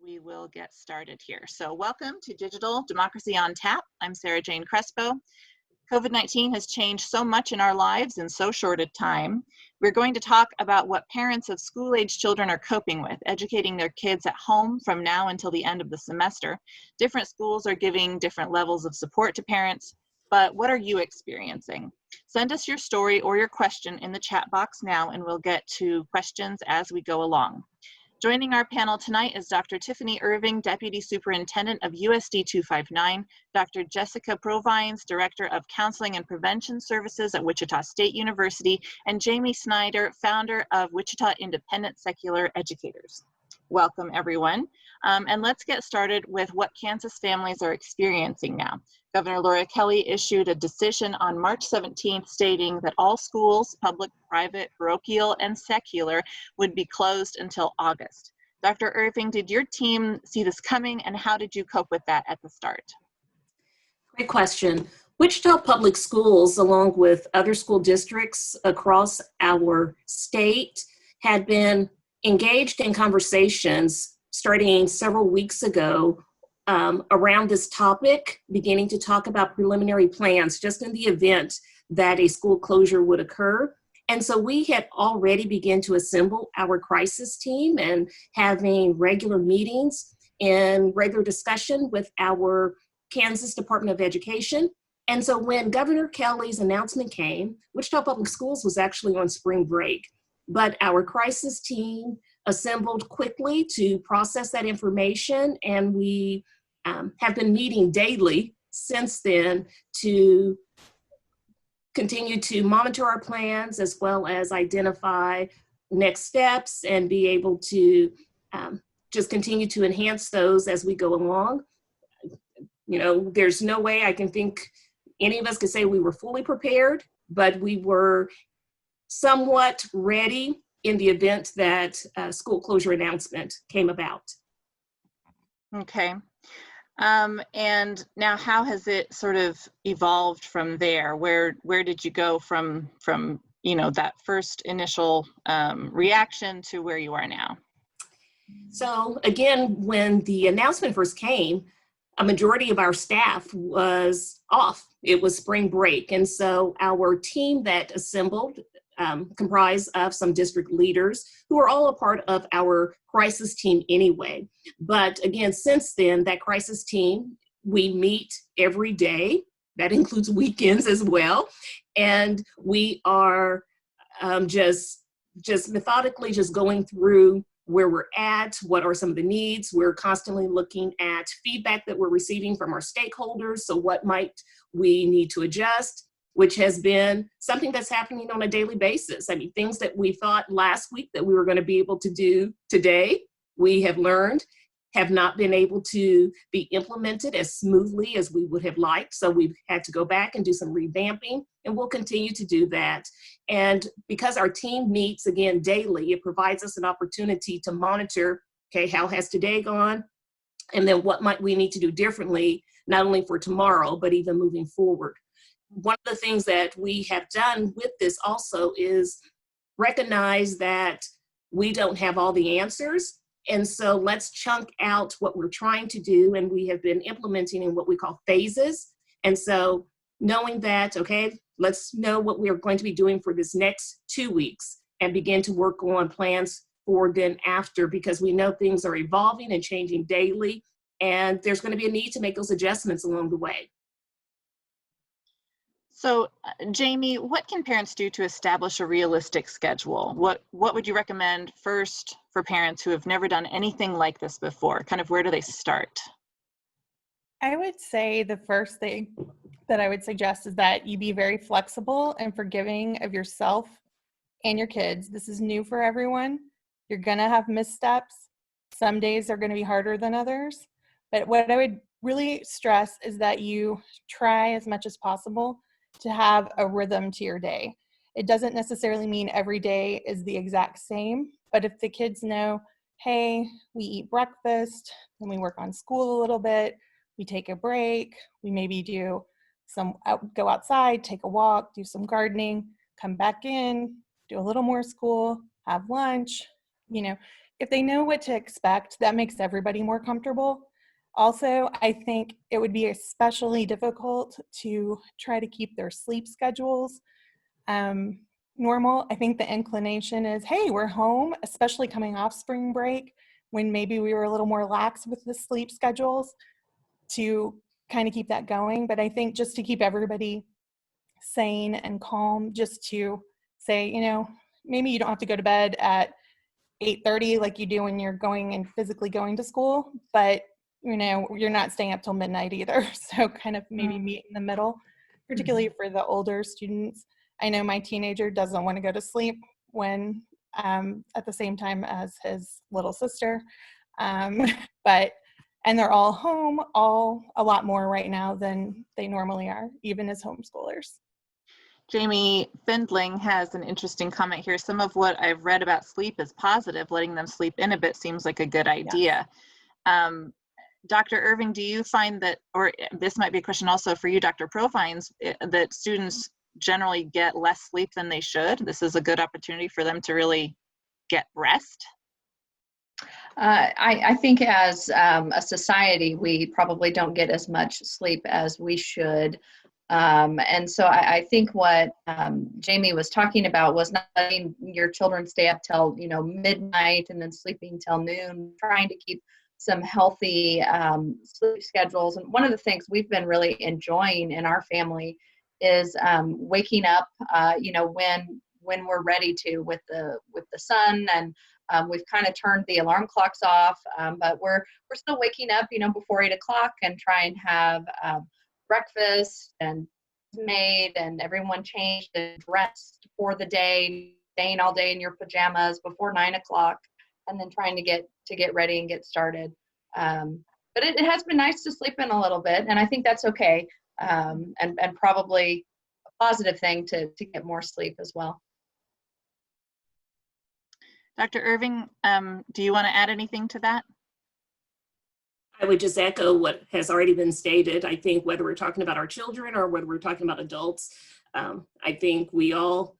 we will get started here. So welcome to Digital Democracy on Tap. I'm Sarah Jane Crespo. COVID-19 has changed so much in our lives in so short a time. We're going to talk about what parents of school-age children are coping with, educating their kids at home from now until the end of the semester. Different schools are giving different levels of support to parents, but what are you experiencing? Send us your story or your question in the chat box now, and we'll get to questions as we go along. Joining our panel tonight is Dr. Tiffinie Irving, Deputy Superintendent of USD 259, Dr. Jessica Provines, Director of Counseling and Prevention Services at Wichita State University, and Jaime Snider, founder of Wichita Independent Secular Educators. Welcome, everyone. And let's get started with what Kansas families are experiencing now. Governor Laura Kelly issued a decision on March 17th stating that all schools, public, private, parochial, and secular, would be closed until August. Dr. Erving, did your team see this coming, and how did you cope with that at the start? Great question. Wichita Public Schools, along with other school districts across our state, had been engaged in conversations starting several weeks ago around this topic, beginning to talk about preliminary plans just in the event that a school closure would occur. And so we had already begun to assemble our crisis team and having regular meetings and regular discussion with our Kansas Department of Education. And so when Governor Kelly's announcement came, Wichita Public Schools was actually on spring break, but our crisis team assembled quickly to process that information, and we have been meeting daily since then to continue to monitor our plans as well as identify next steps and be able to just continue to enhance those as we go along. You know, there's no way I can think any of us could say we were fully prepared, but we were somewhat ready in the event that school closure announcement came about. Okay. And now how has it sort of evolved from there? Where did you go from you know, that first initial reaction to where you are now? So again, when the announcement first came, a majority of our staff was off. It was spring break. And so our team that assembled comprised of some district leaders who are all a part of our crisis team anyway. But again, since then, that crisis team, we meet every day. That includes weekends as well. And we are just methodically just going through where we're at, what are some of the needs. We're constantly looking at feedback that we're receiving from our stakeholders. So what might we need to adjust, which has been something that's happening on a daily basis. I mean, things that we thought last week that we were going to be able to do today, we have learned have not been able to be implemented as smoothly as we would have liked. So we've had to go back and do some revamping, and we'll continue to do that. And because our team meets again daily, it provides us an opportunity to monitor, okay, how has today gone? And then what might we need to do differently, not only for tomorrow, but even moving forward. One of the things that we have done with this also is recognize that we don't have all the answers. And so let's chunk out what we're trying to do. And we have been implementing in what we call phases. And so knowing that, okay, let's know what we're going to be doing for this next 2 weeks and begin to work on plans for then after, because we know things are evolving and changing daily. And there's going to be a need to make those adjustments along the way. So, Jaime, what can parents do to establish a realistic schedule? What would you recommend first for parents who have never done anything like this before? Kind of where do they start? I would say the first thing that I would suggest is that you be very flexible and forgiving of yourself and your kids. This is new for everyone. You're going to have missteps. Some days are going to be harder than others. But what I would really stress is that you try as much as possible to have a rhythm to your day. It doesn't necessarily mean every day is the exact same, but if the kids know, hey, we eat breakfast, then we work on school a little bit, we take a break, we maybe do go outside, take a walk, do some gardening, come back in, do a little more school, have lunch, you know, if they know what to expect, that makes everybody more comfortable. Also, I think it would be especially difficult to try to keep their sleep schedules normal. I think the inclination is, hey, we're home, especially coming off spring break when maybe we were a little more lax with the sleep schedules, to kind of keep that going. But I think just to keep everybody sane and calm, just to say, you know, maybe you don't have to go to bed at 8:30 like you do when you're going and physically going to school, but you know, you're not staying up till midnight either. So kind of maybe meet in the middle, particularly for the older students. I know my teenager doesn't want to go to sleep when at the same time as his little sister. But and they're all home a lot more right now than they normally are, even as homeschoolers. Jaime Findling has an interesting comment here. Some of what I've read about sleep is positive. Letting them sleep in a bit seems like a good idea. Dr. Irving, do you find that, or this might be a question also for you, Dr. Provines, that students generally get less sleep than they should? This is a good opportunity for them to really get rest? I think as a society, we probably don't get as much sleep as we should. And so I think what Jaime was talking about was not letting your children stay up till, you know, midnight and then sleeping till noon, trying to keep some healthy sleep schedules. And one of the things we've been really enjoying in our family is waking up, you know, when we're ready to with the sun, and we've kind of turned the alarm clocks off, but we're still waking up, you know, before 8 o'clock and try and have breakfast and made and everyone changed and dressed for the day, staying all day in your pajamas before 9 o'clock, and then trying to get ready and get started. But it has been nice to sleep in a little bit, and I think that's okay, and probably a positive thing to get more sleep as well. Dr. Erving, do you want to add anything to that? I would just echo what has already been stated. I think whether we're talking about our children or whether we're talking about adults, I think we all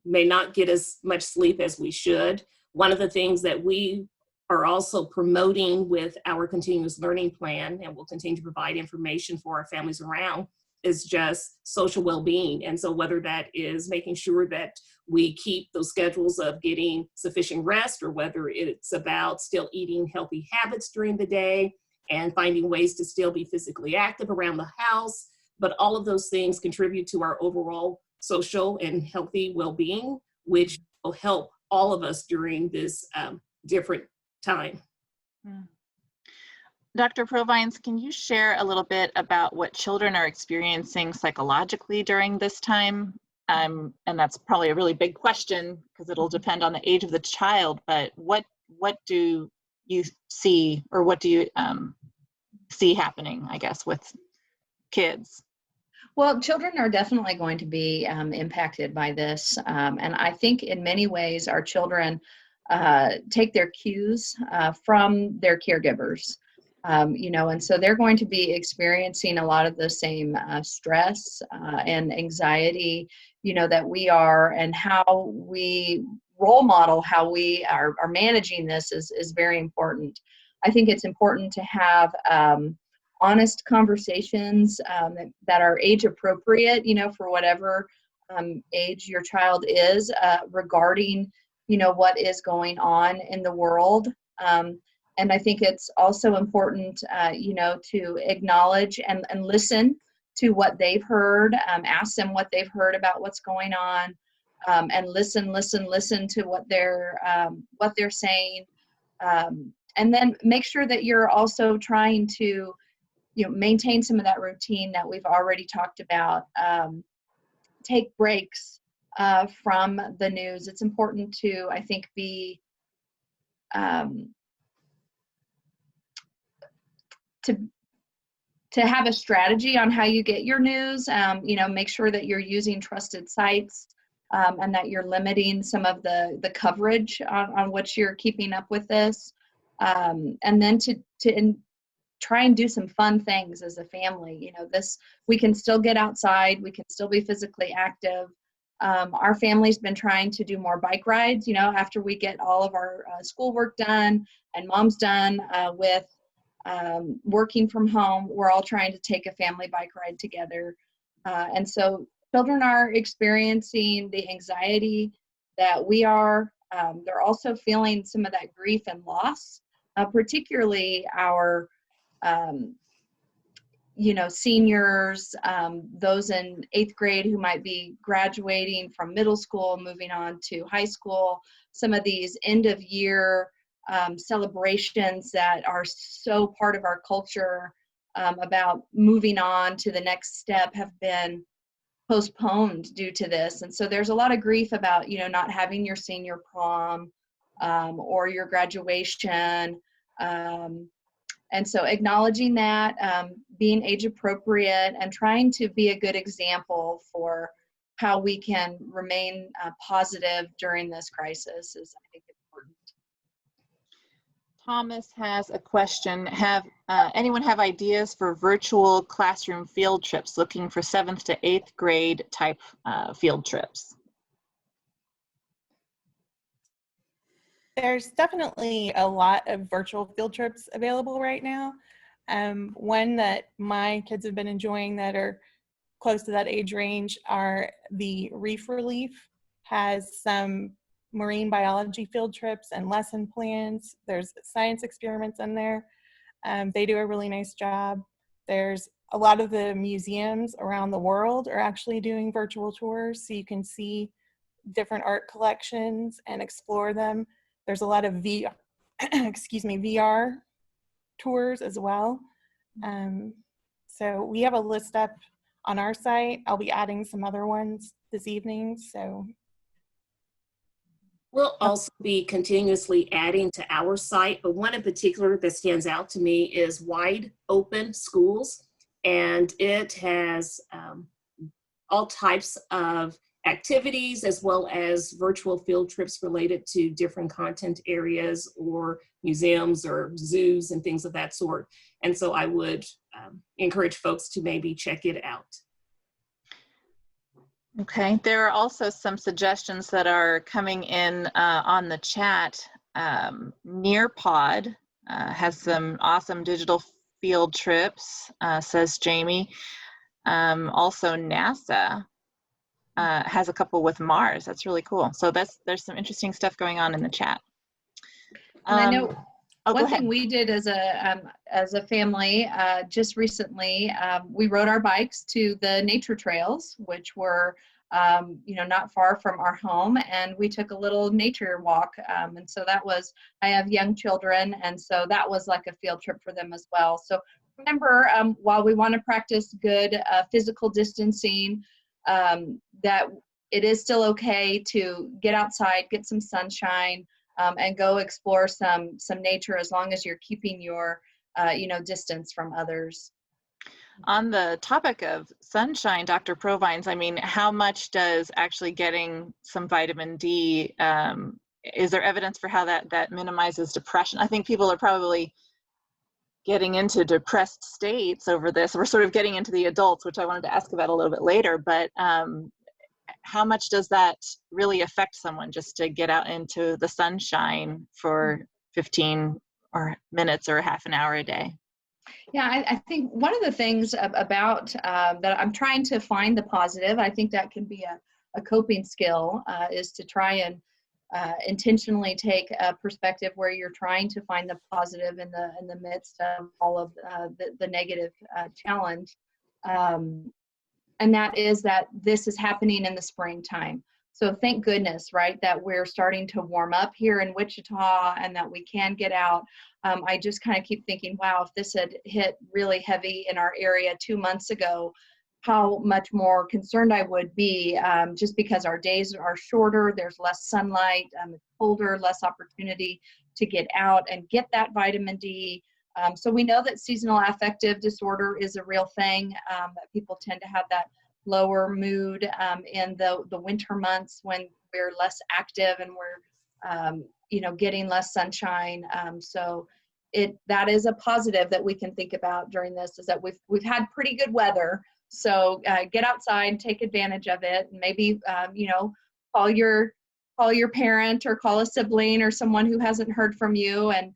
may not get as much sleep as we should. One of the things that we are also promoting with our continuous learning plan, and we'll continue to provide information for our families around, is just social well-being. And so whether that is making sure that we keep those schedules of getting sufficient rest, or whether it's about still eating healthy habits during the day and finding ways to still be physically active around the house. But all of those things contribute to our overall social and healthy well-being, which will help all of us during this different time. Dr. Provines, can you share a little bit about what children are experiencing psychologically during this time? And that's probably a really big question because it'll depend on the age of the child, but what do you see, or what do you see happening, I guess, with kids? Well, children are definitely going to be impacted by this. And I think in many ways our children take their cues from their caregivers. You know, and so they're going to be experiencing a lot of the same stress and anxiety, you know, that we are, and how we role model how we are managing this is very important. I think it's important to have honest conversations that are age appropriate, you know, for whatever age your child is, regarding, you know, what is going on in the world. And I think it's also important, you know, to acknowledge and listen to what they've heard, ask them what they've heard about what's going on, and listen to what they're saying. And then make sure that you're also trying to, you know, maintain some of that routine that we've already talked about. Take breaks from the news. It's important to, I think, be to have a strategy on how you get your news. You know, make sure that you're using trusted sites, and that you're limiting some of the coverage on which you're keeping up with this. And then to try and do some fun things as a family. You know, we can still get outside, we can still be physically active, Our family's been trying to do more bike rides, you know, after we get all of our schoolwork done and mom's done with working from home. We're all trying to take a family bike ride together. And so children are experiencing the anxiety that we are. They're also feeling some of that grief and loss, particularly our you know, seniors, those in 8th grade who might be graduating from middle school, moving on to high school, some of these end of year celebrations that are so part of our culture about moving on to the next step have been postponed due to this. And so there's a lot of grief about, you know, not having your senior prom or your graduation. And so acknowledging that, being age appropriate, and trying to be a good example for how we can remain positive during this crisis is, I think, important. Thomas has a question. Anyone have ideas for virtual classroom field trips, looking for 7th to 8th grade type field trips? There's definitely a lot of virtual field trips available right now. One that my kids have been enjoying that are close to that age range are the Reef Relief, has some marine biology field trips and lesson plans. There's science experiments in there. They do a really nice job. There's a lot of the museums around the world are actually doing virtual tours, so you can see different art collections and explore them. There's a lot of VR tours as well. So we have a list up on our site. I'll be adding some other ones this evening. So we'll also be continuously adding to our site, but one in particular that stands out to me is Wide Open Schools, and it has all types of activities as well as virtual field trips related to different content areas or museums or zoos and things of that sort. And so I would encourage folks to maybe check it out. Okay, there are also some suggestions that are coming in on the chat. Nearpod has some awesome digital field trips, says Jaime. Also NASA has a couple with Mars. That's really cool. So there's some interesting stuff going on in the chat. And I know one go ahead. thing we did as a family just recently, we rode our bikes to the nature trails, which were you know, not far from our home, and we took a little nature walk. And so that was, I have young children, and so that was like a field trip for them as well. So remember, while we want to practice good physical distancing, that it is still okay to get outside, get some sunshine, and go explore some nature, as long as you're keeping your you know, distance from others. On the topic of sunshine, Dr. Provines, I mean, how much does actually getting some vitamin D, is there evidence for how that minimizes depression? I think people are probably getting into depressed states over this. We're sort of getting into the adults, which I wanted to ask about a little bit later, but how much does that really affect someone just to get out into the sunshine for 15 minutes or half an hour a day? Yeah, I think one of the things about that I'm trying to find the positive, I think that can be a coping skill, is to try and intentionally take a perspective where you're trying to find the positive in the midst of all of the negative challenge. And that is that this is happening in the springtime. So thank goodness, right, that we're starting to warm up here in Wichita and that we can get out. I just kind of keep thinking, wow, if this had hit really heavy in our area 2 months ago, how much more concerned I would be, just because our days are shorter, there's less sunlight, it's colder, less opportunity to get out and get that vitamin D. So we know that seasonal affective disorder is a real thing, that people tend to have that lower mood in the winter months when we're less active and we're you know, getting less sunshine. So that is a positive that we can think about during this, is that we've had pretty good weather. So get outside, take advantage of it, and maybe, you know, call your parent or call a sibling or someone who hasn't heard from you, and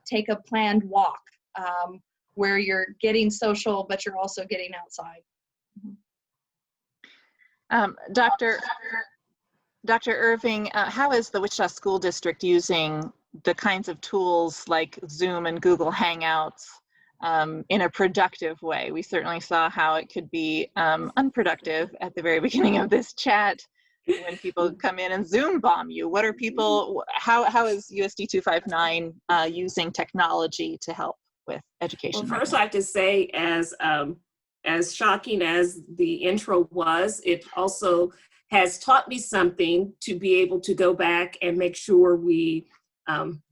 take a planned walk where you're getting social, but you're also getting outside. Dr. Irving, how is the Wichita School District using the kinds of tools like Zoom and Google Hangouts in a productive way? We certainly saw how it could be unproductive at the very beginning of this chat when people come in and Zoom bomb you. What are people, how is USD 259 using technology to help with education? Well, first I have to say, as shocking as the intro was, it also has taught me something to be able to go back and make sure we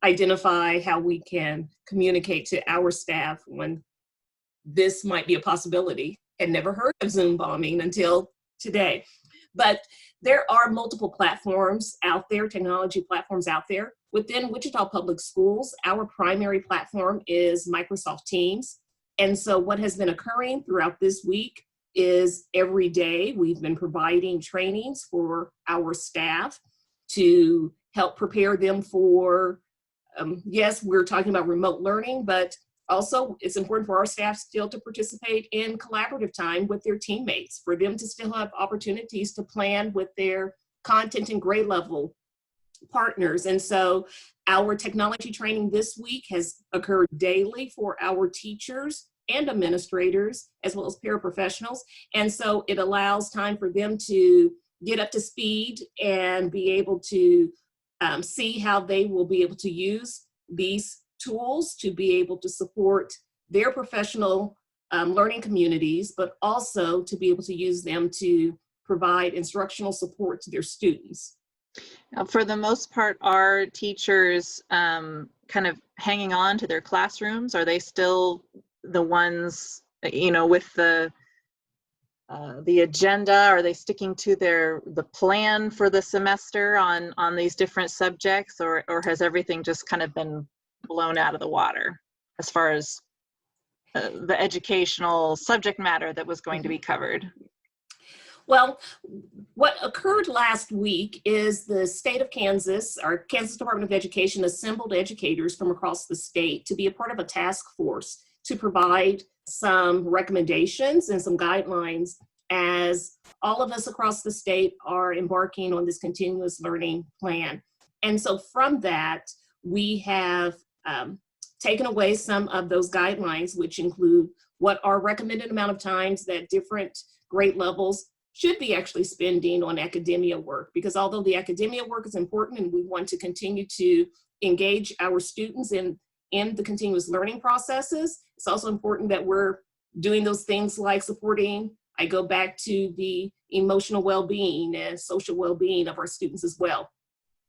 identify how we can communicate to our staff when this might be a possibility. Had never heard of Zoom bombing until today. But there are multiple platforms out there, technology platforms out there. Within Wichita Public Schools, our primary platform is Microsoft Teams. And so what has been occurring throughout this week is every day we've been providing trainings for our staff to help prepare them for, yes, we're talking about remote learning, but also it's important for our staff still to participate in collaborative time with their teammates, for them to still have opportunities to plan with their content and grade level partners. And so our technology training this week has occurred daily for our teachers and administrators, as well as paraprofessionals. And so it allows time for them to get up to speed and be able to see how they will be able to use these tools to be able to support their professional learning communities, but also to be able to use them to provide instructional support to their students. For the most part, are teachers kind of hanging on to their classrooms? Are they still the ones, you know, with the agenda? Are they sticking to the plan for the semester on these different subjects, or has everything just kind of been blown out of the water as far as the educational subject matter that was going to be covered? Well, what occurred last week is the state of Kansas, our Kansas Department of Education, assembled educators from across the state to be a part of a task force to provide some recommendations and some guidelines as all of us across the state are embarking on this continuous learning plan. And so from that, we have taken away some of those guidelines, which include what are recommended amount of times that different grade levels should be actually spending on academia work. Because although the academia work is important and we want to continue to engage our students in the continuous learning processes, it's also important that we're doing those things like supporting, I go back to the emotional well-being and social well-being of our students as well.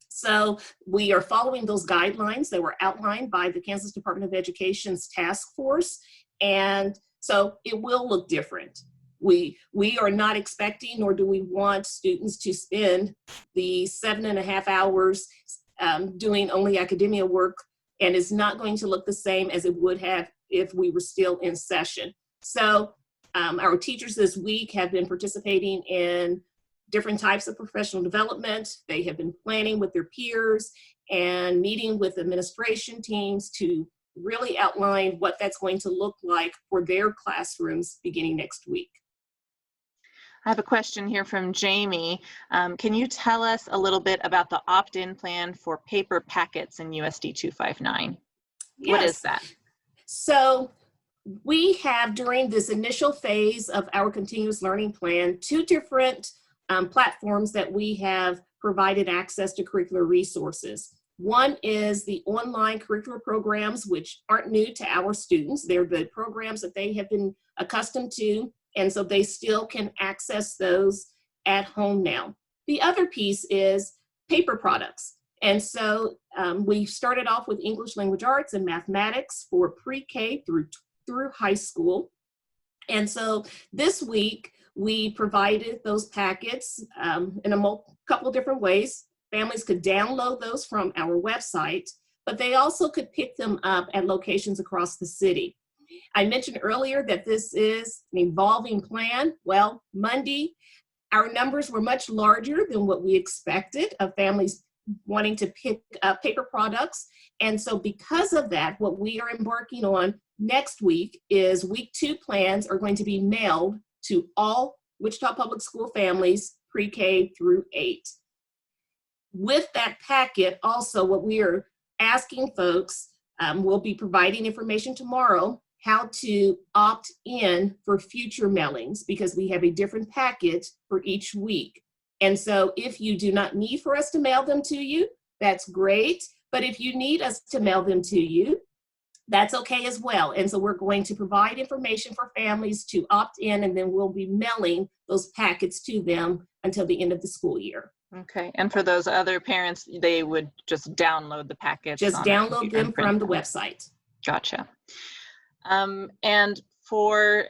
So we are following those guidelines that were outlined by the Kansas Department of Education's task force. And so it will look different. We are not expecting, nor do we want students to spend the 7.5 hours doing only academia work, and it's not going to look the same as it would have if we were still in session. So our teachers this week have been participating in different types of professional development. They have been planning with their peers and meeting with administration teams to really outline what that's going to look like for their classrooms beginning next week. I have a question here from Jaime. Can you tell us a little bit about the opt-in plan for paper packets in USD 259? Yes. What is that? So we have, during this initial phase of our continuous learning plan, 2 different platforms that we have provided access to curricular resources. One is the online curricular programs, which aren't new to our students. They're the programs that they have been accustomed to, and so they still can access those at home now. The other piece is paper products. And so we started off with English language arts and mathematics for pre-K through high school. And so this week, we provided those packets in a couple of different ways. Families could download those from our website, but they also could pick them up at locations across the city. I mentioned earlier that this is an evolving plan. Well, Monday, our numbers were much larger than what we expected of families wanting to pick up paper products. And so because of that, what we are embarking on next week is week 2 plans are going to be mailed to all Wichita Public School families pre-K through 8. With that packet, also what we are asking folks, we'll be providing information tomorrow, how to opt in for future mailings, because we have a different packet for each week. And so if you do not need for us to mail them to you, that's great. But if you need us to mail them to you, that's okay as well. And so we're going to provide information for families to opt in, and then we'll be mailing those packets to them until the end of the school year. Okay, and for those other parents, they would just download the packets. Just download them from the website. Gotcha. And for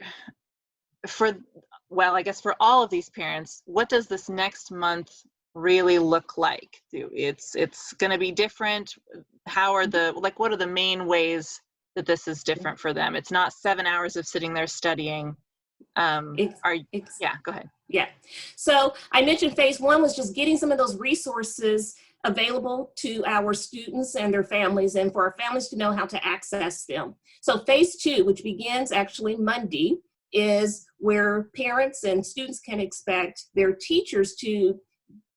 well, I guess for all of these parents, what does this next month really look like? It's going to be different. How are what are the main ways that this is different for them? It's not 7 hours of sitting there studying. Yeah, go ahead. Yeah. So I mentioned phase 1 was just getting some of those resources available to our students and their families, and for our families to know how to access them. So phase 2, which begins actually Monday, is where parents and students can expect their teachers to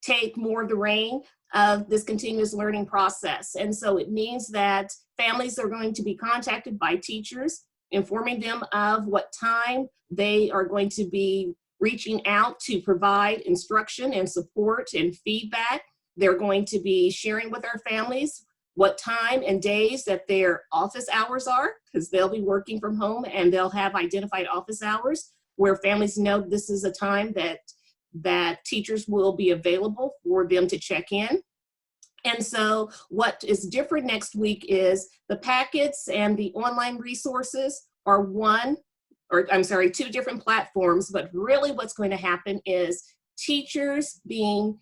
take more of the reign of this continuous learning process. And so it means that families are going to be contacted by teachers, informing them of what time they are going to be reaching out to provide instruction and support and feedback. They're going to be sharing with our families what time and days that their office hours are, because they'll be working from home and they'll have identified office hours where families know this is a time that teachers will be available for them to check in. And so what is different next week is the packets and the online resources are two different platforms, but really what's going to happen is teachers being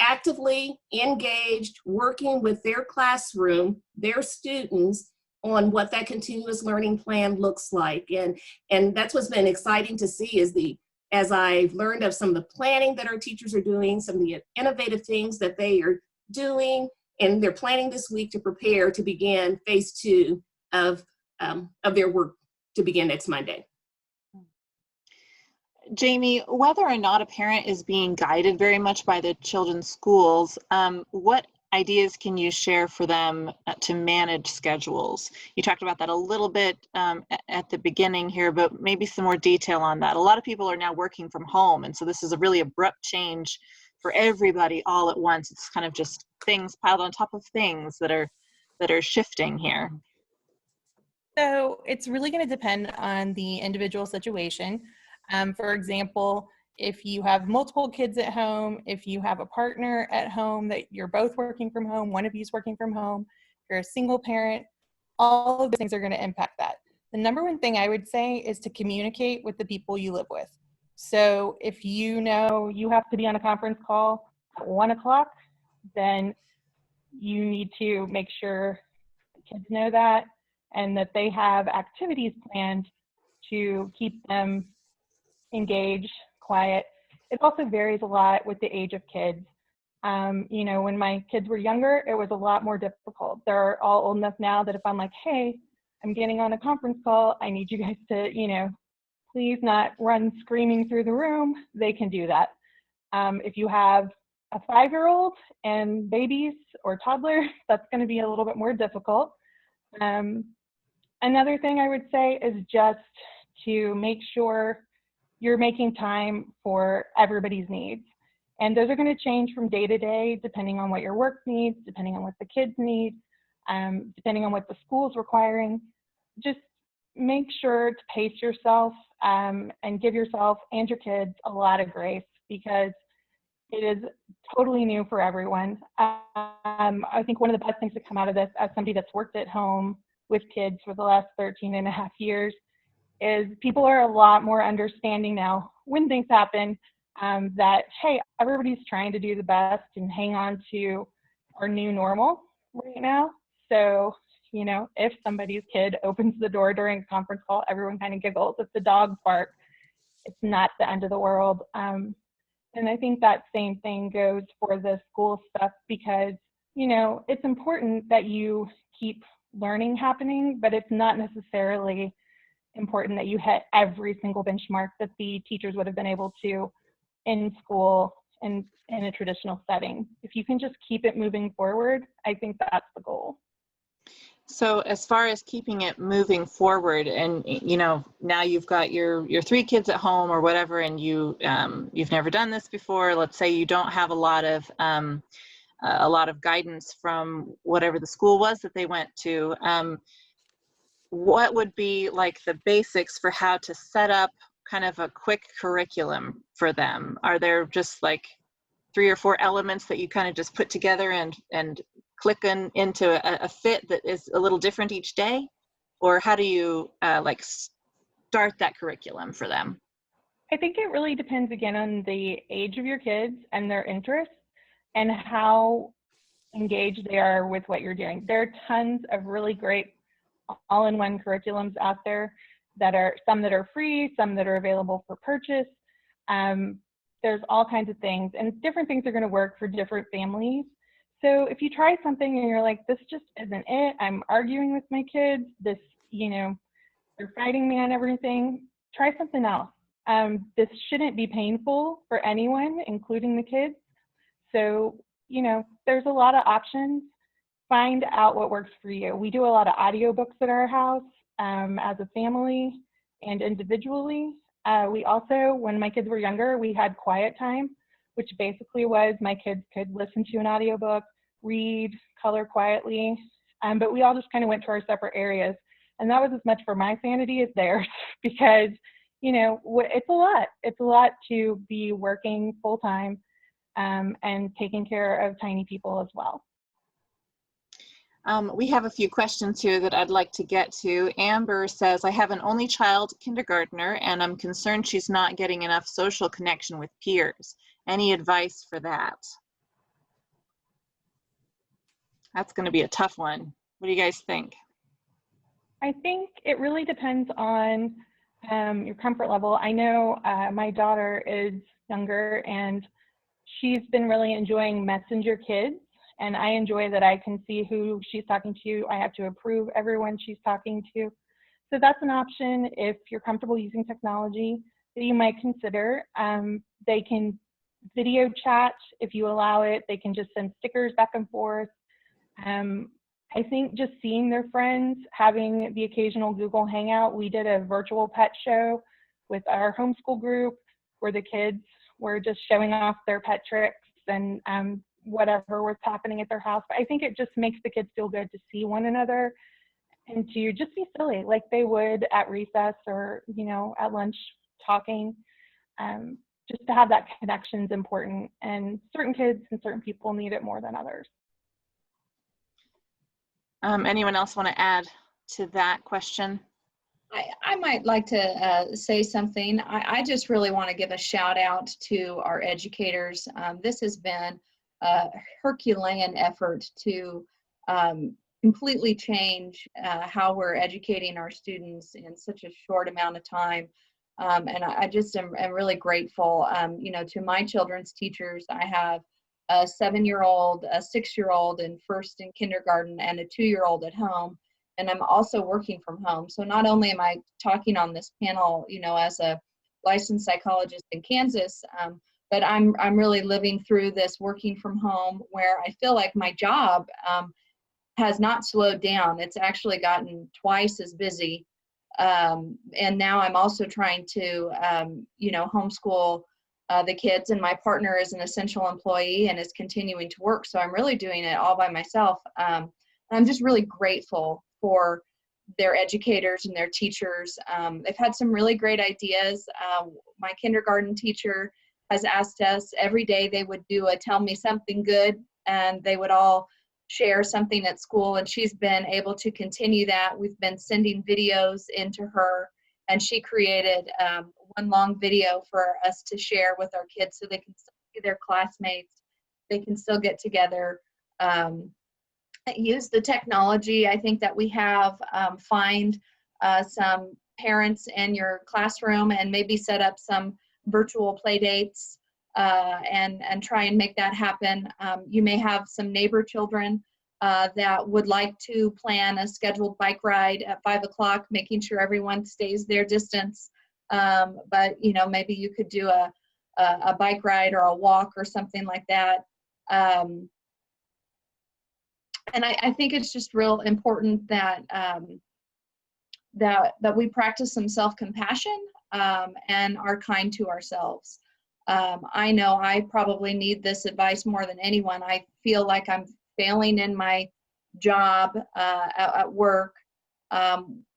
actively engaged, working with their classroom, their students, on what that continuous learning plan looks like. And that's what's been exciting to see is as I've learned of some of the planning that our teachers are doing, some of the innovative things that they are doing, and they're planning this week to prepare to begin phase 2 of their work to begin next Monday. Jaime, whether or not a parent is being guided very much by the children's schools, what ideas can you share for them to manage schedules? You talked about that a little bit at the beginning here, but maybe some more detail on that. A lot of people are now working from home, and so this is a really abrupt change for everybody all at once. It's kind of just things piled on top of things that are shifting here. So it's really going to depend on the individual situation. For example, if you have multiple kids at home, if you have a partner at home that you're both working from home, one of you's working from home, if you're a single parent, all of those things are going to impact that. The number one thing I would say is to communicate with the people you live with. So if you know you have to be on a conference call at 1 o'clock, then you need to make sure the kids know that and that they have activities planned to keep them engaged, quiet. It also varies a lot with the age of kids. When my kids were younger, it was a lot more difficult. They're all old enough now that if I'm like, hey, I'm getting on a conference call, I need you guys to, please not run screaming through the room, they can do that. If you have a 5-year-old and babies or toddlers, that's going to be a little bit more difficult. Another thing I would say is just to make sure you're making time for everybody's needs. And those are going to change from day to day, depending on what your work needs, depending on what the kids need, depending on what the school's requiring. Just make sure to pace yourself and give yourself and your kids a lot of grace, because it is totally new for everyone. I think one of the best things to come out of this, as somebody that's worked at home with kids for the last 13 and a half years, is people are a lot more understanding now when things happen, that, hey, everybody's trying to do the best and hang on to our new normal right now. So, You know, if somebody's kid opens the door during a conference call, everyone kind of giggles. If the dogs bark, it's not the end of the world. And I think that same thing goes for the school stuff because, you know, it's important that you keep learning happening, but it's not necessarily important that you hit every single benchmark that the teachers would have been able to in school and in a traditional setting. If you can just keep it moving forward, I think that's the goal. So as far as keeping it moving forward, and you know, now you've got your 3 kids at home or whatever, and you've never done this before. Let's say you don't have a lot of guidance from whatever the school was that they went to. What would be like the basics for how to set up kind of a quick curriculum for them? Are there just like 3 or 4 elements that you kind of just put together and click into a fit that is a little different each day? Or how do you like start that curriculum for them? I think it really depends again on the age of your kids and their interests and how engaged they are with what you're doing. There are tons of really great all-in-one curriculums out there that are some that are free, some that are available for purchase. There's all kinds of things, and different things are going to work for different families. So if you try something and you're like, this just isn't it, I'm arguing with my kids, this, you know, they're fighting me on everything, try something else. This shouldn't be painful for anyone, including the kids. So, you know, there's a lot of options. Find out what works for you. We do a lot of audiobooks at our house as a family and individually. We also, when my kids were younger, we had quiet time, which basically was my kids could listen to an audiobook, read, color quietly, but we all just kind of went to our separate areas. And that was as much for my sanity as theirs because, you know, it's a lot. It's a lot to be working full time and taking care of tiny people as well. We have a few questions here that I'd like to get to. Amber says, I have an only child kindergartner and I'm concerned she's not getting enough social connection with peers. Any advice for that? That's going to be a tough one. What do you guys think? I think it really depends on your comfort level. I know my daughter is younger and she's been really enjoying Messenger Kids. And I enjoy that I can see who she's talking to. I have to approve everyone she's talking to. So that's an option if you're comfortable using technology that you might consider. They can video chat if you allow it. They can just send stickers back and forth. I think just seeing their friends, having the occasional Google Hangout. We did a virtual pet show with our homeschool group where the kids were just showing off their pet tricks and whatever was happening at their house. But I think it just makes the kids feel good to see one another and to just be silly like they would at recess or, you know, at lunch talking. Just to have that connection is important, and certain kids and certain people need it more than others. Anyone else want to add to that question? I might like to say something. I just really want to give a shout out to our educators. This has been a Herculean effort to completely change how we're educating our students in such a short amount of time. And I just am really grateful, you know, to my children's teachers. I have a 7-year-old, a 6-year-old in first and kindergarten, and a 2-year-old at home. And I'm also working from home. So not only am I talking on this panel, you know, as a licensed psychologist in Kansas, but I'm really living through this working from home where I feel like my job has not slowed down. It's actually gotten twice as busy. And now I'm also trying to, you know, homeschool the kids, and my partner is an essential employee and is continuing to work. So I'm really doing it all by myself. I'm just really grateful for their educators and their teachers. They've had some really great ideas. My kindergarten teacher has asked us every day they would do a tell me something good, and they would all share something at school, and she's been able to continue that. We've been sending videos into her, and she created one long video for us to share with our kids so they can still see their classmates. They can still get together. use the technology, I think, that we have. Find some parents in your classroom and maybe set up some virtual play dates and try and make that happen. You may have some neighbor children that would like to plan a scheduled bike ride at 5 o'clock, making sure everyone stays their distance. But maybe you could do a bike ride or a walk or something like that. And I think it's just real important that that we practice some self-compassion and are kind to ourselves. I know I probably need this advice more than anyone. I feel like I'm failing in my job at work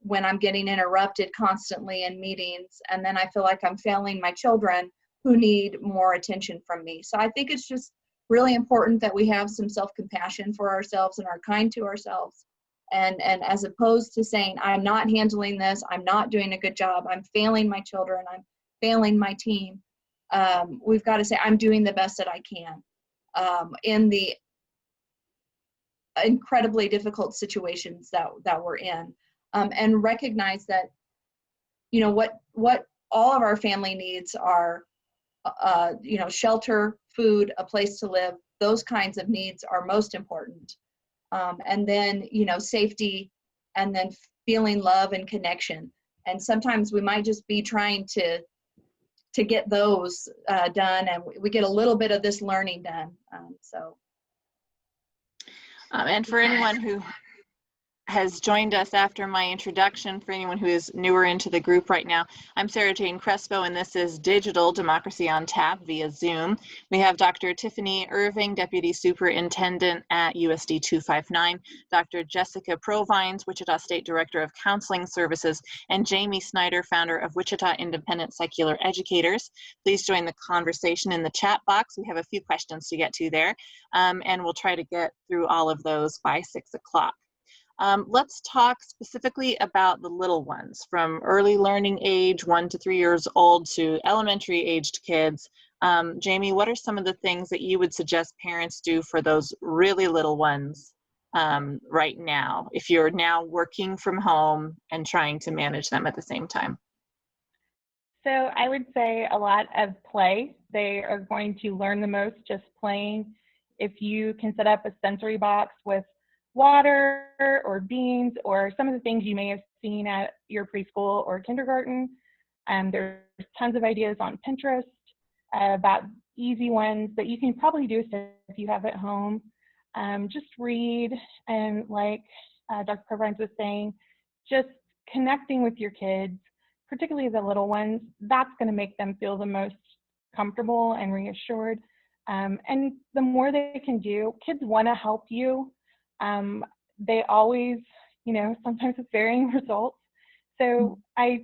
when I'm getting interrupted constantly in meetings, and then I feel like I'm failing my children who need more attention from me. So I think it's just really important that we have some self-compassion for ourselves and are kind to ourselves. And as opposed to saying, I'm not handling this, I'm not doing a good job, I'm failing my children, I'm failing my team, we've got to say, I'm doing the best that I can in the incredibly difficult situations that we're in. And recognize that, what all of our family needs are, shelter, food, a place to live. Those kinds of needs are most important. And then, safety, and then feeling love and connection. And sometimes we might just be trying to get those done, and we get a little bit of this learning done. And for anyone who has joined us after my introduction, for anyone who is newer into the group right now, I'm Sarah Jane Crespo, and this is Digital Democracy on Tap via Zoom. We have Dr. Tiffinie Irving, Deputy Superintendent at USD 259, Dr. Jessica Provines, Wichita State Director of Counseling Services, and Jaime Snider, founder of Wichita Independent Secular Educators. Please join the conversation in the chat box. We have a few questions to get to there, and we'll try to get through all of those by 6 o'clock. Let's talk specifically about the little ones, from early learning age, 1 to 3 years old, to elementary aged kids. Jaime, what are some of the things that you would suggest parents do for those really little ones right now, if you're now working from home and trying to manage them at the same time? So I would say a lot of play. They are going to learn the most just playing. If you can set up a sensory box with water or beans or some of the things you may have seen at your preschool or kindergarten. There's tons of ideas on Pinterest about easy ones that you can probably do if you have at home. Just read, and like Dr. Provines was saying, just connecting with your kids, particularly the little ones, that's going to make them feel the most comfortable and reassured. And the more they can do, kids want to help you. They always, sometimes with varying results. So I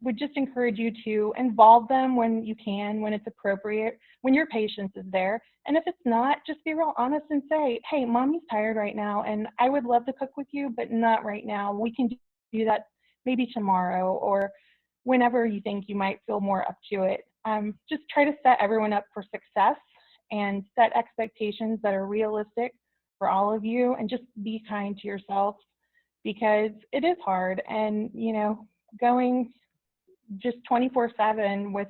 would just encourage you to involve them when you can, when it's appropriate, when your patience is there. And if it's not, just be real honest and say, hey, mommy's tired right now, and I would love to cook with you, but not right now. We can do that maybe tomorrow, or whenever you think you might feel more up to it. Just try to set everyone up for success and set expectations that are realistic for all of you, and just be kind to yourself, because it is hard. And going just 24/7 with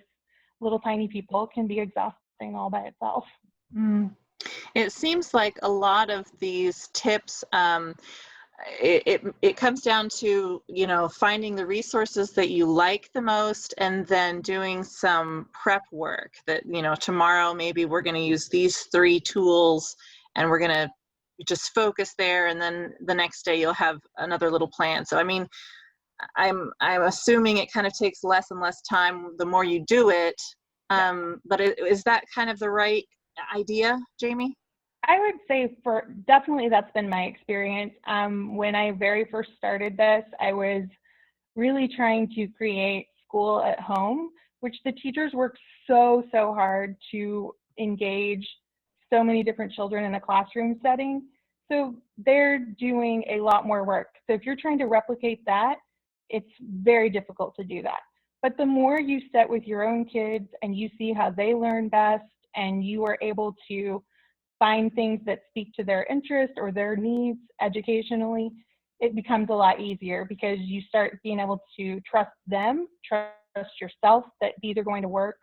little tiny people can be exhausting all by itself. It seems like a lot of these tips, it comes down to finding the resources that you like the most, and then doing some prep work that tomorrow maybe we're going to use these 3 tools and we're going to just focus there, and then the next day you'll have another little plan. So I mean, I'm assuming it kind of takes less and less time the more you do it. But is that kind of the right idea, Jaime? I would say definitely that's been my experience. When I very first started this, I was really trying to create school at home, which the teachers work so hard to engage so many different children in a classroom setting. So they're doing a lot more work. So if you're trying to replicate that, it's very difficult to do that. But the more you sit with your own kids and you see how they learn best, and you are able to find things that speak to their interest or their needs educationally, it becomes a lot easier because you start being able to trust them, trust yourself that these are going to work.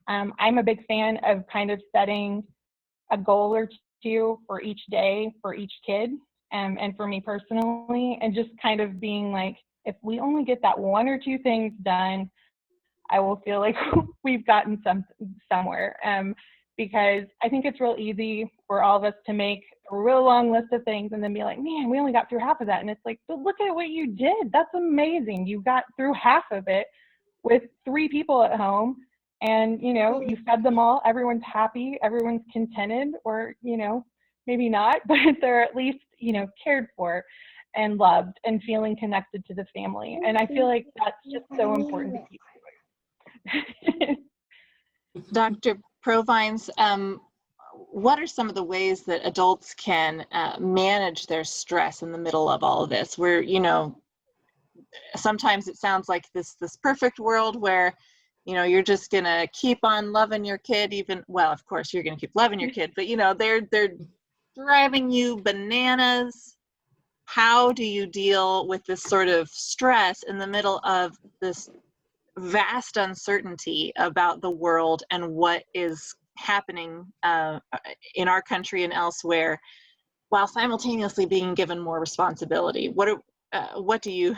I'm a big fan of kind of setting a goal or two for each day for each kid, and for me personally, and just kind of being like, if we only get that one or two things done, I will feel like we've gotten somewhere. Because I think it's real easy for all of us to make a real long list of things and then be like, man, we only got through half of that. And it's like, but look at what you did. That's amazing. You got through half of it with 3 people at home, and, you know, you fed them all. Everyone's happy. Everyone's contented, or, you know, maybe not, but they're at least, you know, cared for and loved and feeling connected to the family. And I feel like that's just so important to keep doing. Dr. Provines, what are some of the ways that adults can manage their stress in the middle of all of this? Where, you know, sometimes it sounds like this perfect world where, you know, you're just gonna keep on loving your kid, even, well, of course you're gonna keep loving your kid, but, you know, they're driving you bananas. How do you deal with this sort of stress in the middle of this vast uncertainty about the world and what is happening in our country and elsewhere, while simultaneously being given more responsibility? What do you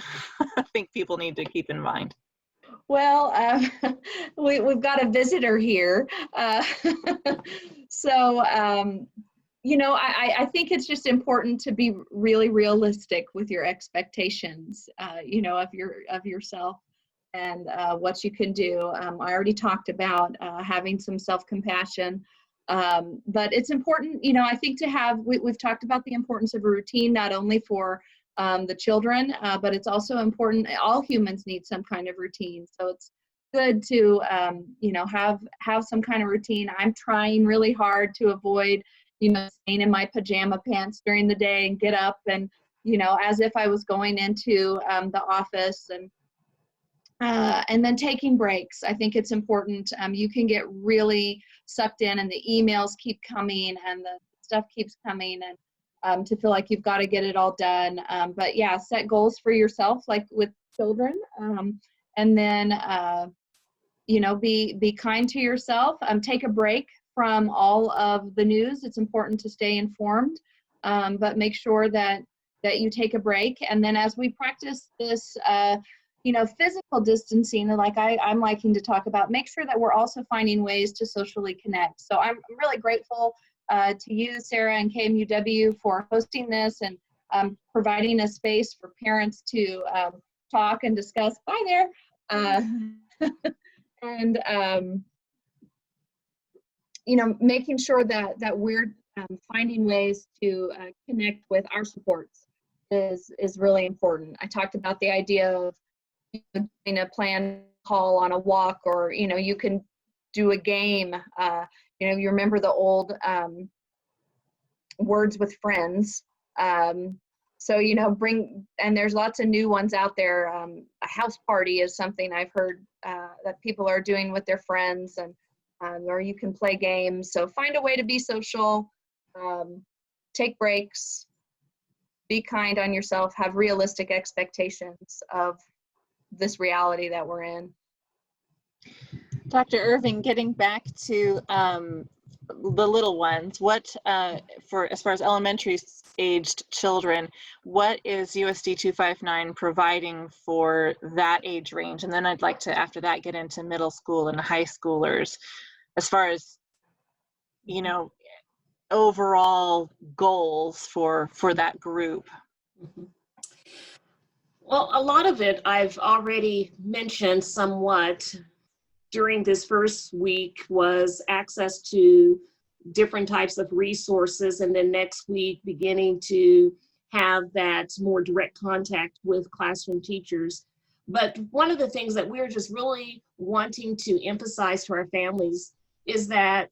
think people need to keep in mind? Well, we've got a visitor here. You know, I think it's just important to be really realistic with your expectations, you know, of yourself and what you can do. I already talked about having some self-compassion, but it's important, you know, I think to have, we've talked about the importance of a routine, not only for the children, but it's also important. All humans need some kind of routine. So it's good to, you know, have some kind of routine. I'm trying really hard to avoid, you know, staying in my pajama pants during the day and get up and, you know, as if I was going into the office, and then taking breaks. I think it's important. You can get really sucked in and the emails keep coming and the stuff keeps coming, and to feel like you've got to get it all done. But yeah, set goals for yourself, like with children, and then, you know, be kind to yourself. Take a break from all of the news. It's important to stay informed, but make sure that you take a break. And then as we practice this, you know, physical distancing, like I'm liking to talk about, make sure that we're also finding ways to socially connect. So I'm really grateful to you, Sarah, and KMUW for hosting this and providing a space for parents to talk and discuss. Bye there. And you know, making sure that we're finding ways to connect with our supports is really important. I talked about the idea of doing a planned call on a walk, or, you know, you can do a game. You know, you remember the old Words with Friends. So, you know, and there's lots of new ones out there. A house party is something I've heard that people are doing with their friends, and or you can play games. So find a way to be social, take breaks, be kind on yourself, have realistic expectations of this reality that we're in. Dr. Erving, getting back to the little ones, what, for as far as elementary aged children, what is USD 259 providing for that age range? And then I'd like to, after that, get into middle school and high schoolers, as far as, you know, overall goals for that group. Mm-hmm. Well, a lot of it I've already mentioned somewhat during this first week, was access to different types of resources, and then next week beginning to have that more direct contact with classroom teachers. But one of the things that we're just really wanting to emphasize to our families is that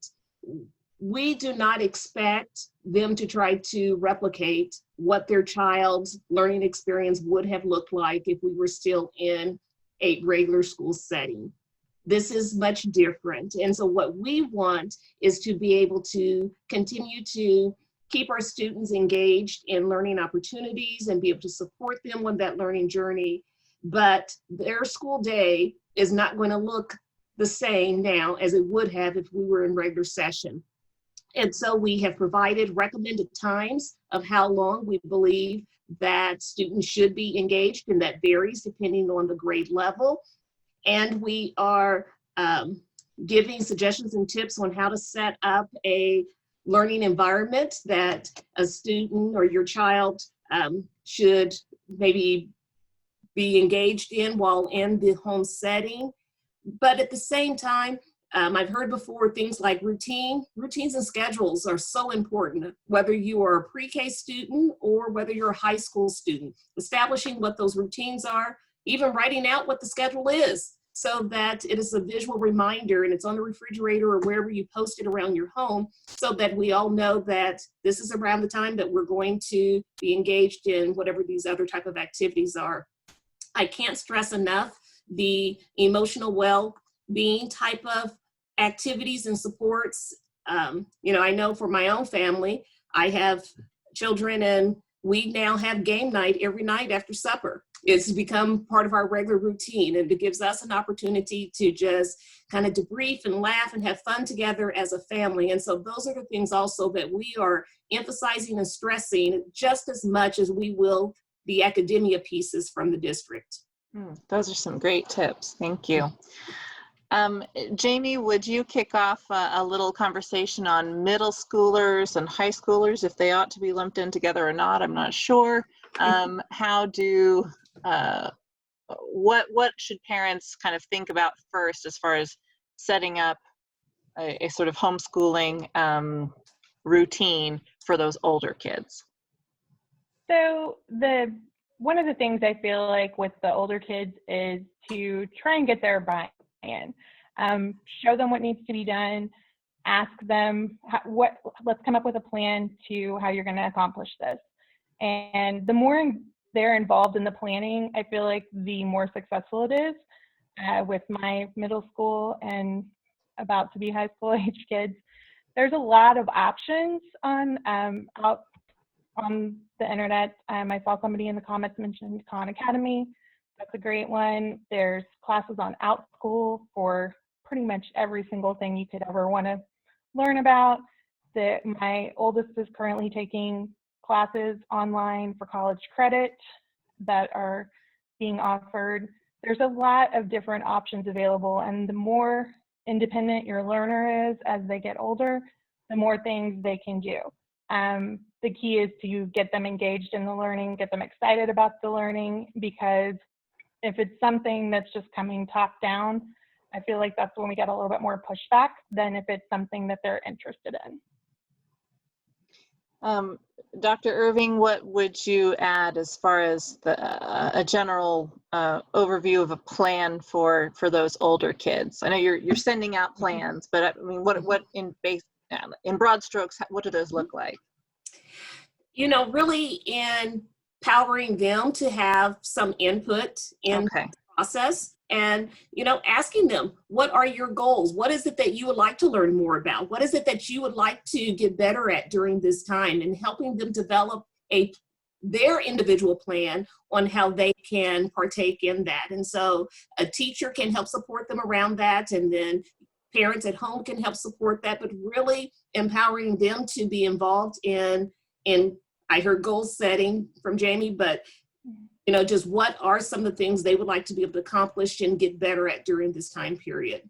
we do not expect them to try to replicate what their child's learning experience would have looked like if we were still in a regular school setting. this is much different. And so what we want is to be able to continue to keep our students engaged in learning opportunities and be able to support them on that learning journey. But their school day is not going to look the same now as it would have if we were in regular session. And so we have provided recommended times of how long we believe that students should be engaged, and that varies depending on the grade level. And we are giving suggestions and tips on how to set up a learning environment that a student or your child should maybe be engaged in while in the home setting. But at the same time, I've heard before things like routines and schedules are so important, whether you are a pre-K student or whether you're a high school student. Establishing what those routines are, even writing out what the schedule is, so that it is a visual reminder and it's on the refrigerator or wherever you post it around your home, so that we all know that this is around the time that we're going to be engaged in whatever these other type of activities are. I can't stress enough the emotional well-being type of activities and supports. You know, I know for my own family, I have children and we now have game night every night after supper. It's become part of our regular routine, and it gives us an opportunity to just kind of debrief and laugh and have fun together as a family. And so those are the things also that we are emphasizing and stressing just as much as we will the academia pieces from the district. Those are some great tips. Thank you. Jaime, would you kick off a little conversation on middle schoolers and high schoolers, if they ought to be lumped in together or not? I'm not sure. How do, what should parents kind of think about first as far as setting up a sort of homeschooling routine for those older kids? So one of the things I feel like with the older kids is to try and get their buy-in. Show them what needs to be done, ask them let's come up with a plan to how you're going to accomplish this. And the more they're involved in the planning, I feel like the more successful it is. With my middle school and about to be high school age kids, there's a lot of options out on the internet. I saw somebody in the comments mentioned Khan Academy. That's a great one. There's classes on OutSchool for pretty much every single thing you could ever want to learn about. My oldest is currently taking classes online for college credit that are being offered. There's a lot of different options available, and the more independent your learner is as they get older, the more things they can do. The key is to get them engaged in the learning, get them excited about the learning, because if it's something that's just coming top down, I feel like that's when we get a little bit more pushback than if it's something that they're interested in. Dr. Erving, what would you add as far as a general overview of a plan for those older kids? I know you're sending out plans, but I mean, what in broad strokes, what do those look like? You know, really empowering them to have some input in the process, and, you know, asking them, what are your goals? What is it that you would like to learn more about? What is it that you would like to get better at during this time? And helping them develop their individual plan on how they can partake in that. And so a teacher can help support them around that, and then parents at home can help support that, but really empowering them to be involved in I heard goal setting from Jaime, but you know, just what are some of the things they would like to be able to accomplish and get better at during this time period.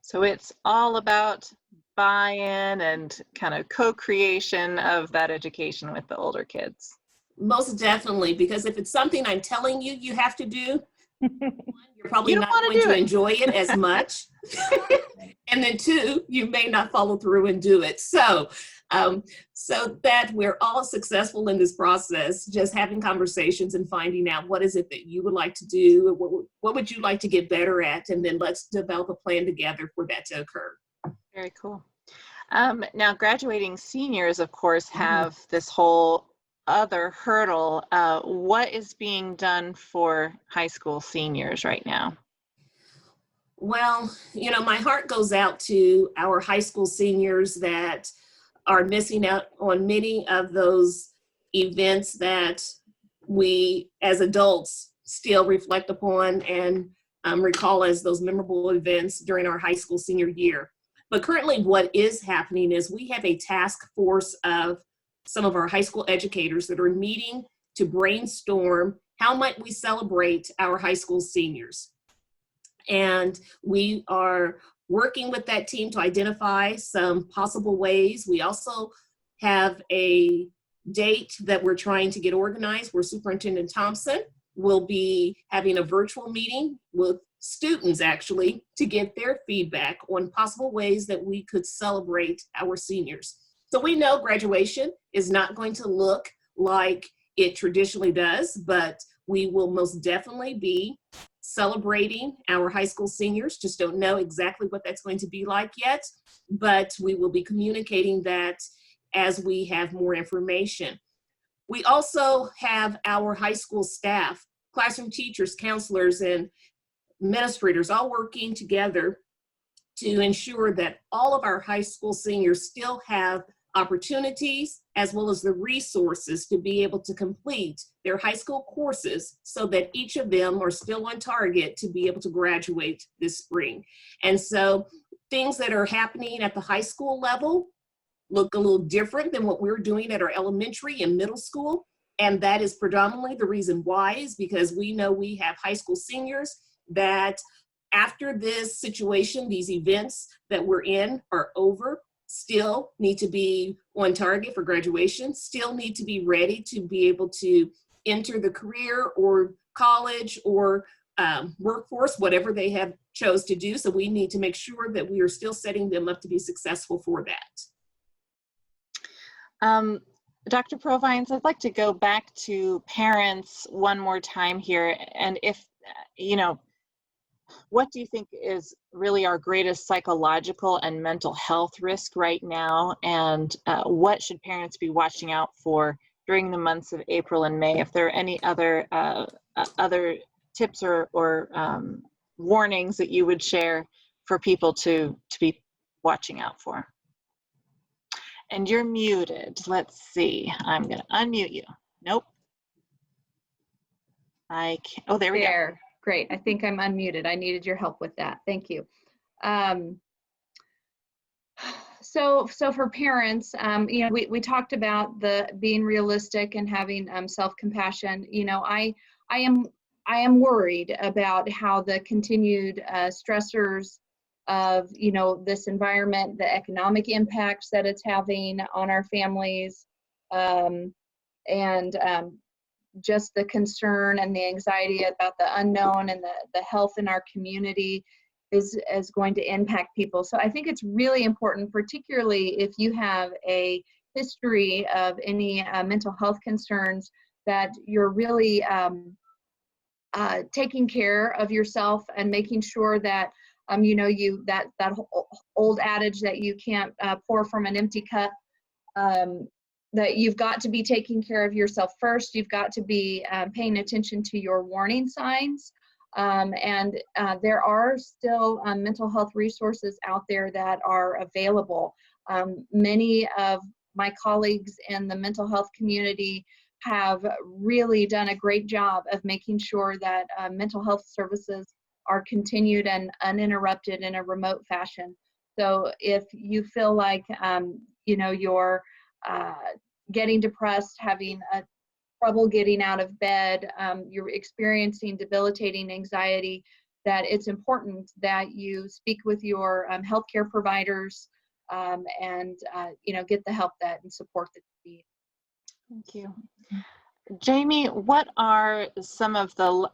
So it's all about buy-in and kind of co-creation of that education with the older kids. Most definitely, because if it's something I'm telling you you have to do, you're probably not going to enjoy it as much. And then two, you may not follow through and do it. So that we're all successful in this process, just having conversations and finding out what is it that you would like to do, what would you like to get better at, and then let's develop a plan together for that to occur. Very cool. Now, graduating seniors, of course, have this whole other hurdle. What is being done for high school seniors right now? Well, my heart goes out to our high school seniors that are missing out on many of those events that we as adults still reflect upon and recall as those memorable events during our high school senior year. But currently what is happening is we have a task force of some of our high school educators that are meeting to brainstorm how might we celebrate our high school seniors. And we are working with that team to identify some possible ways. We also have a date that we're trying to get organized where Superintendent Thompson will be having a virtual meeting with students actually to get their feedback on possible ways that we could celebrate our seniors. So we know graduation is not going to look like it traditionally does, but we will most definitely be celebrating our high school seniors. Just don't know exactly what that's going to be like yet, but we will be communicating that as we have more information. We also have our high school staff, classroom teachers, counselors, and administrators all working together to ensure that all of our high school seniors still have opportunities as well as the resources to be able to complete their high school courses so that each of them are still on target to be able to graduate this spring. And so things that are happening at the high school level look a little different than what we're doing at our elementary and middle school. And that is predominantly the reason why is because we know we have high school seniors that after this situation, these events that we're in are over, still need to be on target for graduation, still need to be ready to be able to enter the career or college or workforce, whatever they have chose to do. So we need to make sure that we are still setting them up to be successful for that. Dr. Provines, I'd like to go back to parents one more time here. And if, what do you think is really our greatest psychological and mental health risk right now? And what should parents be watching out for during the months of April and May? If there are any other tips or warnings that you would share for people to be watching out for. And you're muted. Let's see. I'm going to unmute you. Nope. Oh, there we go. Great. I think I'm unmuted. I needed your help with that. Thank you. So for parents, we talked about the being realistic and having self-compassion. I am worried about how the continued stressors of this environment, the economic impacts that it's having on our families, and just the concern and the anxiety about the unknown and the health in our community is going to impact people. So I think it's really important, particularly if you have a history of any mental health concerns, that you're really taking care of yourself and making sure that that old adage that you can't pour from an empty cup, that you've got to be taking care of yourself first. You've got to be paying attention to your warning signs. And there are still mental health resources out there that are available. Many of my colleagues in the mental health community have really done a great job of making sure that mental health services are continued and uninterrupted in a remote fashion. So if you feel like you're getting depressed, having trouble getting out of bed, you're experiencing debilitating anxiety, that it's important that you speak with your healthcare providers and get the help and support that you need. Thank you. Jaime, what are some of the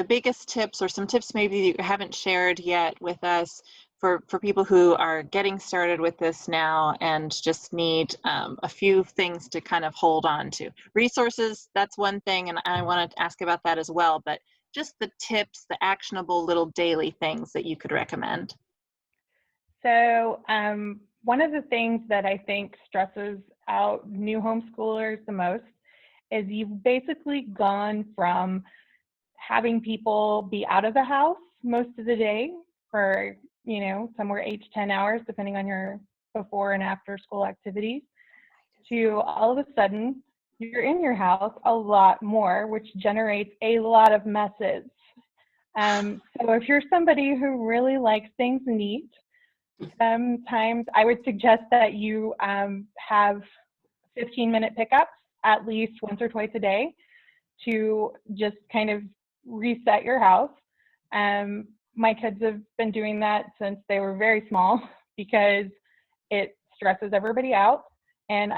biggest tips, or some tips maybe you haven't shared yet with us for people who are getting started with this now and just need a few things to kind of hold on to? Resources, that's one thing, and I want to ask about that as well, but just the tips, the actionable little daily things that you could recommend. So one of the things that I think stresses out new homeschoolers the most is you've basically gone from having people be out of the house most of the day for, somewhere 8 to 10 hours, depending on your before and after school activities, to all of a sudden, you're in your house a lot more, which generates a lot of messes. So if you're somebody who really likes things neat, sometimes I would suggest that you have 15-minute pickups at least once or twice a day to just kind of reset your house. My kids have been doing that since they were very small because it stresses everybody out. And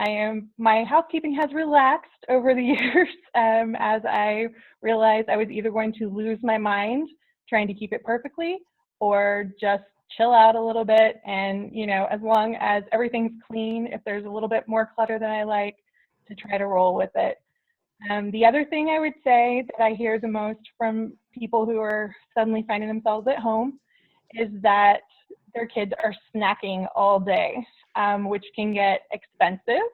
my housekeeping has relaxed over the years as I realized I was either going to lose my mind trying to keep it perfectly or just chill out a little bit. And, as long as everything's clean, if there's a little bit more clutter than I like, to try to roll with it. The other thing I would say that I hear the most from people who are suddenly finding themselves at home is that their kids are snacking all day, which can get expensive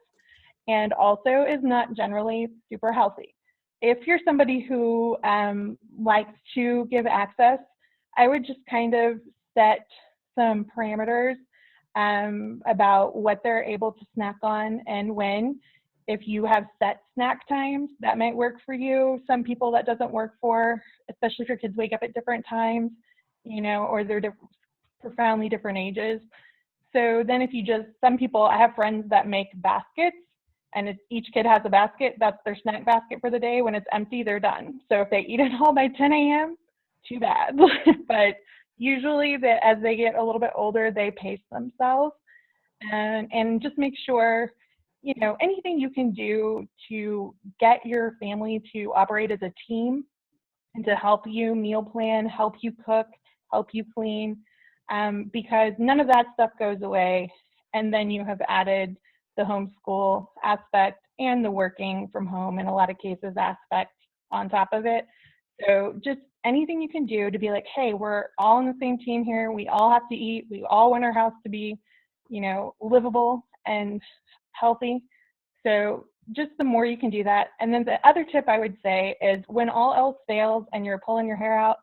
and also is not generally super healthy. If you're somebody who likes to give access, I would just kind of set some parameters about what they're able to snack on and when. If you have set snack times, that might work for you. Some people that doesn't work for, especially if your kids wake up at different times, or they're profoundly different ages. So then some people, I have friends that make baskets, and each kid has a basket. That's their snack basket for the day. When it's empty, they're done. So if they eat it all by 10 a.m., too bad. But usually as they get a little bit older, they pace themselves and just make sure, anything you can do to get your family to operate as a team and to help you meal plan, help you cook, help you clean, because none of that stuff goes away. And then you have added the homeschool aspect and the working from home, in a lot of cases, aspect on top of it. So just anything you can do to be like, hey, we're all on the same team here. We all have to eat. We all want our house to be, livable and healthy. So just the more you can do that. And then the other tip I would say is when all else fails and you're pulling your hair out,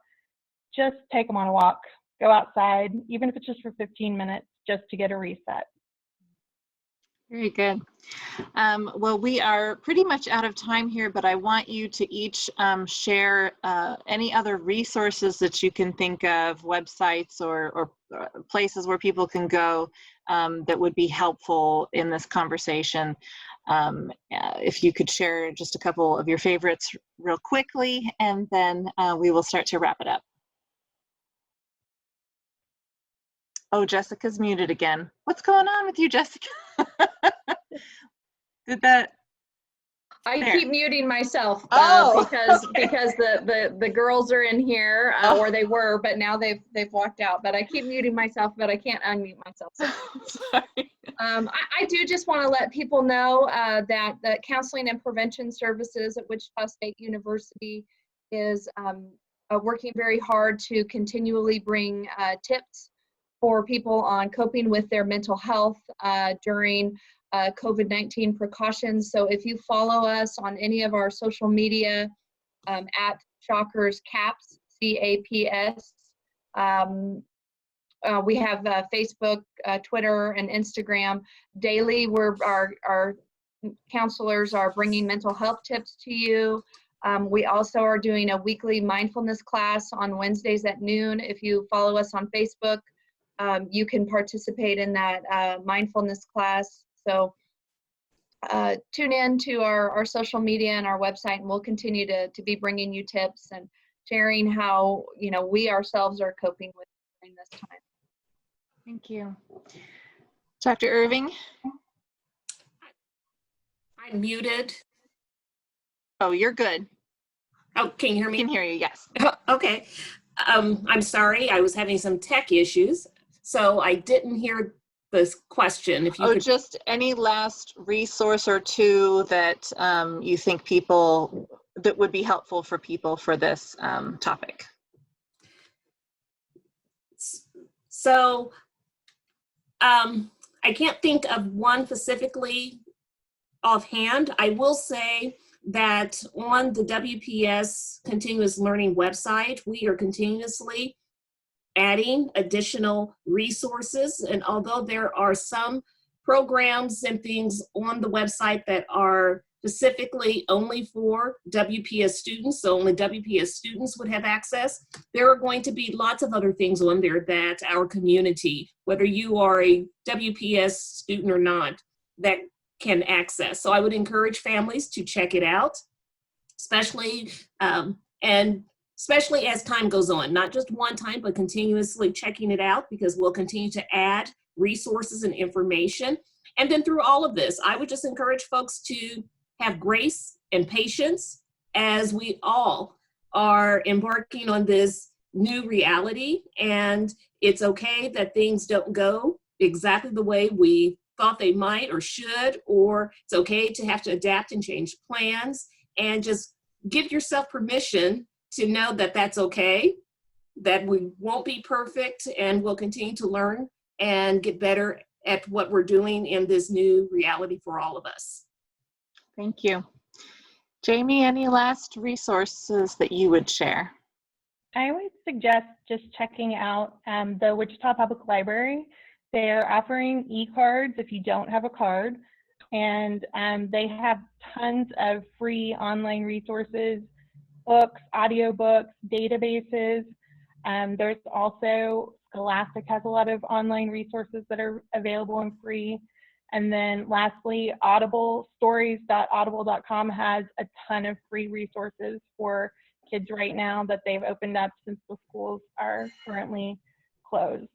just take them on a walk. Go outside, even if it's just for 15 minutes, just to get a reset. Very good. Well, we are pretty much out of time here, but I want you to each share any other resources that you can think of, websites or places where people can go that would be helpful in this conversation. If you could share just a couple of your favorites real quickly, and then we will start to wrap it up. Oh, Jessica's muted again. What's going on with you, Jessica? Did that? I There. keep muting myself Oh, because okay. the girls are in here, Oh. or they were, but now they've walked out. But I keep muting myself, but I can't unmute myself. So. Sorry. I do just want to let people know that the Counseling and Prevention Services at Wichita State University is working very hard to continually bring tips for people on coping with their mental health during COVID-19 precautions. So if you follow us on any of our social media at Shockers Caps, CAPS, we have Facebook, Twitter, and Instagram. Daily, our counselors are bringing mental health tips to you. We also are doing a weekly mindfulness class on Wednesdays at noon. If you follow us on Facebook, you can participate in that mindfulness class. So tune in to our social media and our website, and we'll continue to be bringing you tips and sharing how we ourselves are coping with during this time. Thank you. Dr. Irving? I'm muted. Oh, you're good. Oh, can you hear I me? can hear you, yes. Okay. I'm sorry, I was having some tech issues, so I didn't hear this question. If you could... just any last resource or two that you think that would be helpful for people for this topic. So I can't think of one specifically offhand. I will say that on the WPS Continuous Learning website, we are continuously adding additional resources. And although there are some programs and things on the website that are specifically only for WPS students, so only WPS students would have access, there are going to be lots of other things on there that our community, whether you are a WPS student or not, that can access. So I would encourage families to check it out, especially especially as time goes on, not just one time, but continuously checking it out, because we'll continue to add resources and information. And then through all of this, I would just encourage folks to have grace and patience as we all are embarking on this new reality. And it's okay that things don't go exactly the way we thought they might or should, or it's okay to have to adapt and change plans, and just give yourself permission to know that that's okay, that we won't be perfect, and we'll continue to learn and get better at what we're doing in this new reality for all of us. Thank you. Jaime, any last resources that you would share? I would suggest just checking out the Wichita Public Library. They're offering e-cards if you don't have a card, and they have tons of free online resources, books, audiobooks, databases. There's also Scholastic has a lot of online resources that are available and free. And then lastly, stories.audible.com has a ton of free resources for kids right now that they've opened up since the schools are currently closed.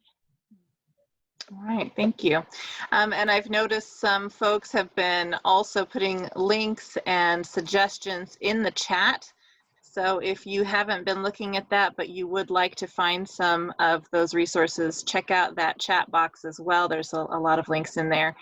All right, thank you. And I've noticed some folks have been also putting links and suggestions in the chat. So if you haven't been looking at that, but you would like to find some of those resources, check out that chat box as well. There's a lot of links in there.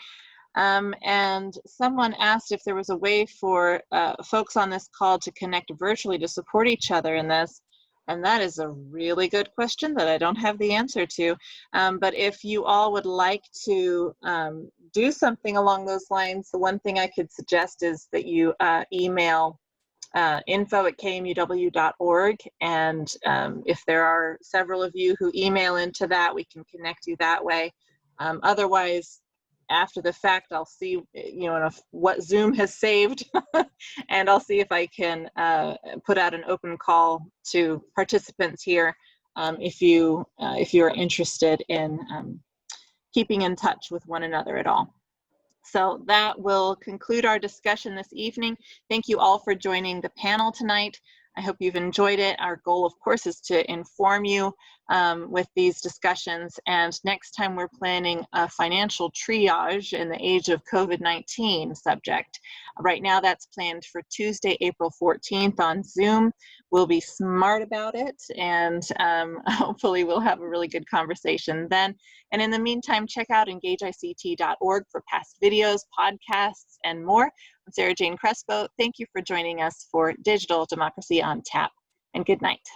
And someone asked if there was a way for folks on this call to connect virtually to support each other in this. And that is a really good question that I don't have the answer to. But if you all would like to do something along those lines, the one thing I could suggest is that you email info@kmuw.org, and if there are several of you who email into that, we can connect you that way. Otherwise, after the fact, I'll see what Zoom has saved and I'll see if I can put out an open call to participants here if you are interested in keeping in touch with one another at all. So that will conclude our discussion this evening. Thank you all for joining the panel tonight. I hope you've enjoyed it. Our goal, of course, is to inform you with these discussions. And next time we're planning a financial triage in the age of COVID-19 subject. Right now that's planned for Tuesday, April 14th on Zoom. We'll be smart about it, and hopefully we'll have a really good conversation then. And in the meantime, check out engageict.org for past videos, podcasts, and more. I'm Sarah Jane Crespo. Thank you for joining us for Digital Democracy on Tap, and good night.